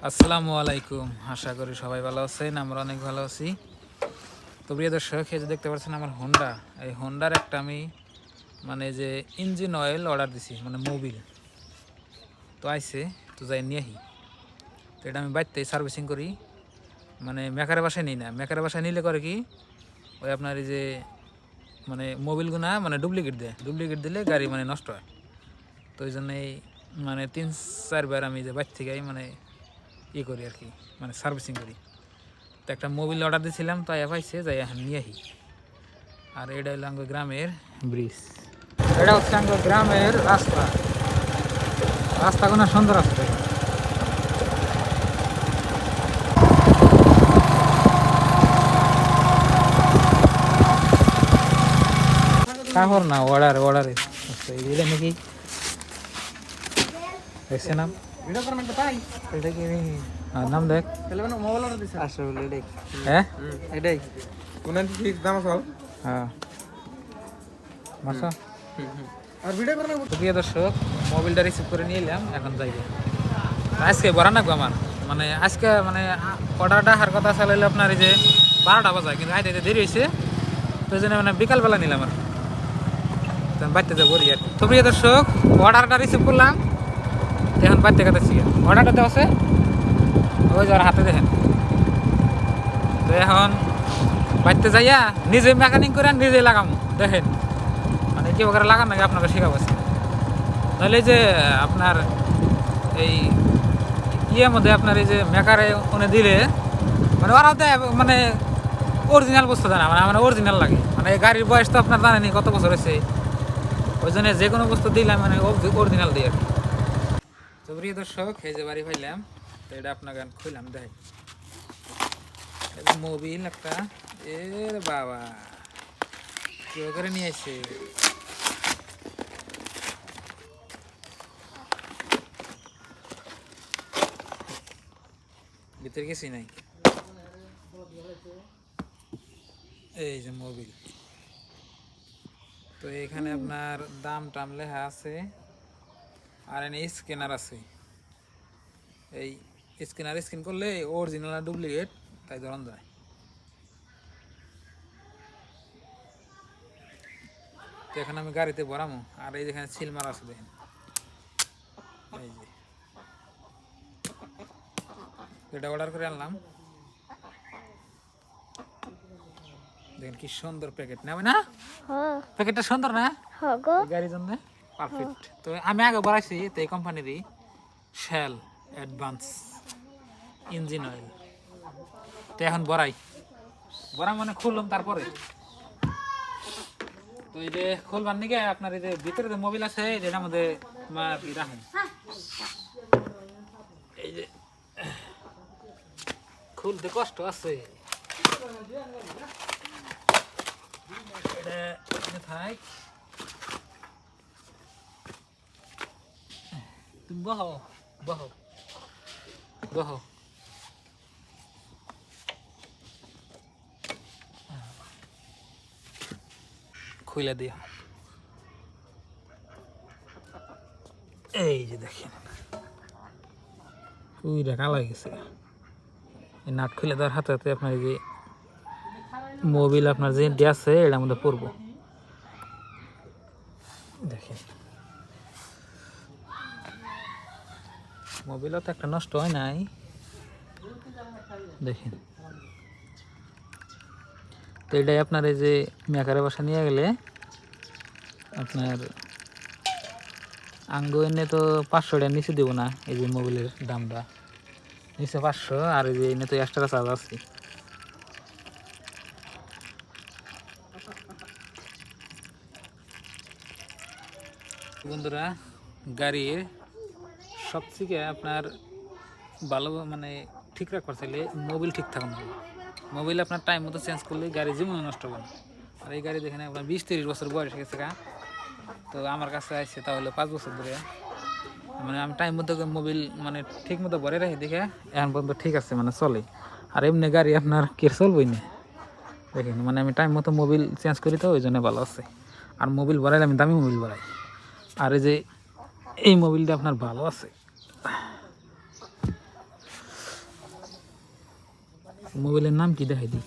আসসালামু আলাইকুম। আশা করি সবাই ভালো আছেন, আমরা অনেক ভালো আছি। তো প্রিয় দর্শক, এই যে দেখতে পাচ্ছেন আমার হোন্ডা, এই হোন্ডার একটা আমি যে ইঞ্জিন অয়েল অর্ডার দিছি, মোবিল তো আইছে, তো যাই নিয়ে আহি। তো এটা আমি বাড়িতেই সার্ভিসিং করি, মেকারের বাসায় নিই না। মেকারের বাসায় নিলে করে কি, ওই আপনার এই যে মোবিলগুনা ডুপ্লিকেট দিলে গাড়ি নষ্ট হয়। তো ওই জন্যই 3-4 বার আমি যে বাইর থেকে করি আর কি, সার্ভিসিং করি। তো একটা মোবিল অর্ডার দিয়েছিলাম, তাই পাইছে, যাই এখন নিয়ে আহি। আর এটা হলো আমার গ্রামের ব্রিজ, এটা হচ্ছে আমার গ্রামের রাস্তা। রাস্তা কোনো সুন্দর আছে, কাপড় না অর্ডারে এটা নাকি দেখছে নাম, এটা কি নাম দেখ। হ্যাঁ এটাই কোন দাম আছে হ্যাঁ মাসা। আর ভিডিও করে প্রিয় দর্শক, মোবিলটা রিসিভ করে নিয়ে এলাম, এখন যাইবে। আজকে বড়া নাকবো আমার আজকে অর্ডারটা হার কথা চালাইলে আপনার এই যে 12টা বাজায়, কিন্তু আইতে দেরি হয়েছে, তো এই জন্য বিকালবেলা নিলাম আর বাড়িতে যাবো আর কি। তো প্রিয় দর্শক, অর্ডারটা রিসিভ করলাম, এখন বাড়িতে কাটাচ্ছি। অর্ডারটা দেওয়া আছে ওই যার হাতে, দেখেন। তো এখন বাড়িতে যাইয়া নিজে মেকানিক করে নিজে লাগাম, দেখেন কি করে লাগান নাকি আপনাকে শেখাবো। তাহলে যে আপনার এই মধ্যে আপনার এই যে মেকারে দিলে ওরাও দেয় অরিজিনাল বস্তু জানা, অরিজিনাল লাগে। এই গাড়ির বয়স তো আপনার জানেনি কত বছর হয়েছে, ওই জন্য যে কোনো বস্তু দিলাম অরিজিনাল দিই আর কি। তো প্রিয় দর্শক, এই যে বাড়ি পাইলাম, তো এটা আপনাকে খুললাম, দেখ মোবিল একটা, এ বাবা কেউ করে নিয়ে আসছে। ভিতরে কিছুই নাই, এই যে মোবিল। তো এখানে আপনার দাম টাম লেখা আছে, আর এনে স্ক্যানার আছে। এই স্ক্যান করলে অরিজিনাল আর ডুপ্লিকেট তাই ধরন যায়। তো এখন আমি গাড়িতে ভরামো, আর এই যেখানে সিল মারা আছে দেখেন, এই যে এটা অর্ডার করে আনলাম। দেখেন কি সুন্দর প্যাকেট, নেবে না? প্যাকেটটা সুন্দর না গাড়ির জন্য, পারফেক্ট। তো আমি আগে ভরাইছি, তো এই কোম্পানিরই শেল অ্যাডভান্স ইঞ্জিন অয়েল। তো এখন ভরা খুললাম, তারপরে তো এই যে খুলবার নিকে আপনার এই যে ভিতরে যে মোবিল আছে, এটার মধ্যে রাখেন। এই যে খুলতে কষ্ট আছে, তুমি বহো বহো বহো। খুলে দিয়া, এই যে দেখেন পুরা কালা গেছে। এই নাট খুলে দেওয়ার হাতে হাতে আপনার যে মোবিল আপনার যে আছে এটার মধ্যে পড়বো, দেখেন। মোবিলও তো একটা নষ্ট হয় নাই, দেখেন। তো এটাই আপনার এই যে মেকারে বাসা নিয়ে গেলে আপনার আঙ্গু এনে তো 500 টাকার নিচে দেবো না। এই যে মোবিলের দামটা নিচে 500, আর এই যে এনে তো এক্সট্রা চার্জ আছে। বন্ধুরা, গাড়ির সবথেকে আপনার ভালো ঠিক রাখবার চাইলে মোবিল ঠিক থাকুন। মোবিল আপনার টাইম মতো চেঞ্জ করলে গাড়ি জীবন নষ্ট হবে না। আর এই গাড়ি দেখেন আপনার 20-30 বছর বয়স গেছে গা, তো আমার কাছে আসছে তাহলে 5 বছর ধরে। আমি টাইম মতো মোবিল ঠিক মতো ভরে রাখি, দেখে এখন পর্যন্ত ঠিক আছে, চলে। আর এমনি গাড়ি আপনার কে চলবই না, দেখেন। আমি টাইম মতো মোবিল চেঞ্জ করি, তো ওই জন্য ভালো আছে। আর মোবিল ভরাইলে আমি দামি মোবিল ভরাই। আর এই যে এই মোবিলটা আপনার ভালো আছে, মোবাইলের নাম কি দেখাই দিই।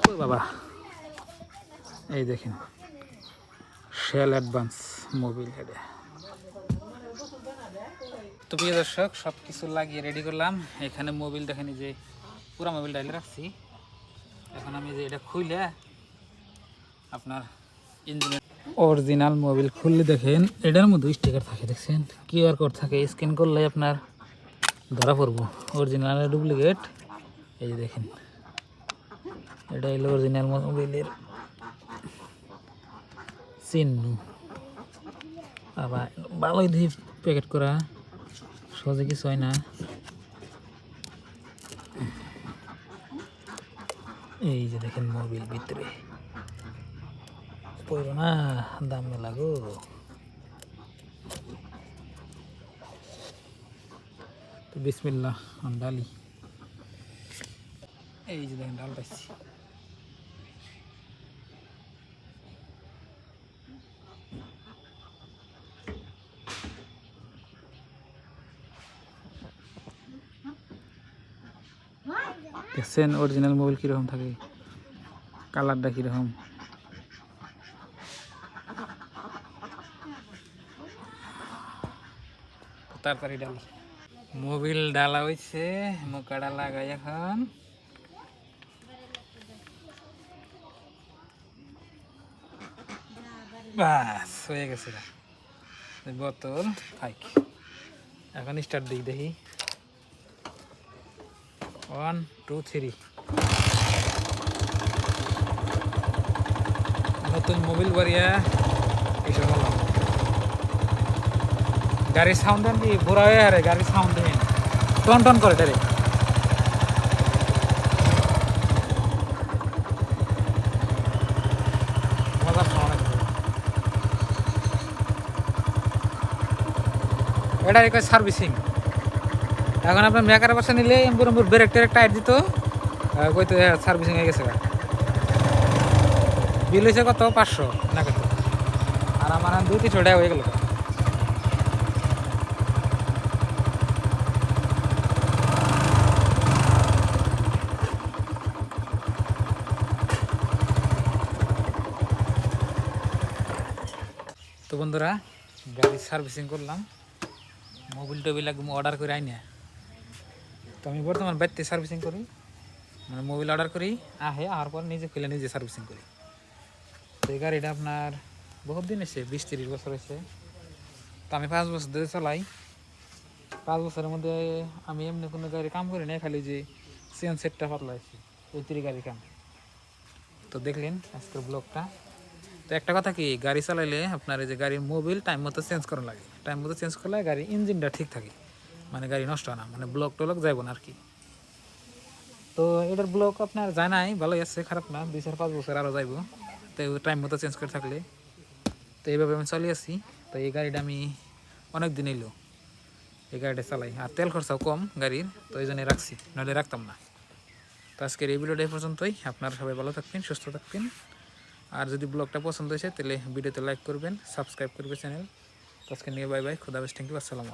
ও বাবা, এই দেখেন শেল অ্যাডভান্স মোবিল এটা। তো প্রিয় দর্শক, সব কিছু লাগিয়ে রেডি করলাম। এখানে মোবিল দেখেন, যে পুরো মোবিল ডাইলে রাখছি। এখন আমি যে এটা খুলে আপনার ইঞ্জিনের অরিজিনাল মোবিল খুললে দেখেন এটার মধ্যে স্টিকার থাকে, দেখছেন কিউআর কোড থাকে, স্ক্যান করলে আপনার ধরা পড়বো অরিজিনাল ডুপ্লিকেট। এই যে দেখেন এটা হলো অরিজিনাল মোবিলের চিহ্ন। আবার ভালোই দিয়ে প্যাকেট করা, সহজে কিছু হয় না। এই যে দেখেন মোবিল ভিতরে পড়ো না, দাম মেলা গো। তো বিসমিল্লাহ ডালি। এই যে দেখেন ডাল পাইছি। দেখছেন অরিজিনাল মোবাইল কীরকম থাকে, কালারটা কীরকম। তাড়াতাড়ি ডাল মোবিল ডালা হয়েছে, মুখাটা লাগাই এখন। বাস হয়ে গেছে বোতল ফাইক। এখন স্টার্ট দিই, দেখি 1 2 3। নতুন মোবিল বাড়িয়া এইসব বললাম। গাড়ির সাউন্ড দেন কি বুড়া হয়ে হারে, গাড়ির সাউন্ড দেন টন টন করে ডাইরেক্ট। মজার সাউন্ড। এটা একটা সার্ভিসিং। এখন আপনার মেকারের পাশে নিলে এম্বুর ব্রেক টেরেক টাইট দিত, কইতো সার্ভিসিং হয়ে গেছে। বিল হয়েছে কত 500 না কত, আর আমার 2-300 টাকা হয়ে গেল। তো বন্ধুরা, গাড়ির সার্ভিসিং করলাম, মোবিল টোবিল একদম অর্ডার করে আইনি। তো আমি বর্তমান বাড়িতে সার্ভিসিং করি, মানে মোবিল অর্ডার করি, আসার পর নিজে খুলে নিজে সার্ভিসিং করি। তো এই গাড়িটা আপনার বহুত দিন এসে 20-30 বছর হয়েছে। তো আমি 5 বছর ধরে চালাই। 5 বছরের মধ্যে আমি এমনি কোনো গাড়ি কাম করি না, খালি যে চেন সেটটা পাতলা হয়েছে ওই 3 গাড়ির কাম। তো দেখলেন আজকের ব্লগটা। তো একটা কথা কি, গাড়ি চালাইলে আপনার এই যে গাড়ির মোবিল টাইম মতো চেঞ্জ করা লাগে। টাইম মতো চেঞ্জ করলে গাড়ির ইঞ্জিনটা ঠিক থাকে, মানে গাড়ি নষ্ট হয় না, মানে ব্লক টলক যাইব না আর কি। তো এটার ব্লক আপনার যায় নাই, ভালোই আছে, খারাপ না। 2-5 বছর আরও যাইব, তো টাইম মতো চেঞ্জ করে থাকলে। তো এইভাবে আমি চালিয়ে আসি। তো এই গাড়িটা আমি অনেক দিন এলো এই গাড়িটা চালাই, আর তেল খরচাও কম গাড়ির, তো এই জন্য রাখছি, নাহলে রাখতাম না। তো আজকের এই ভিডিওটা এই পর্যন্তই। আপনারা সবাই ভালো থাকবেন, সুস্থ থাকবেন। আর যদি ব্লগটা পছন্দ হয়েছে তাহলে ভিডিওতে লাইক করবেন, সাবস্ক্রাইব করবেন চ্যানেল। তো আজকে নিয়ে বাই বাই, খুদা হাফেজ, থ্যাংক ইউ, আসসালামু আলাইকুম।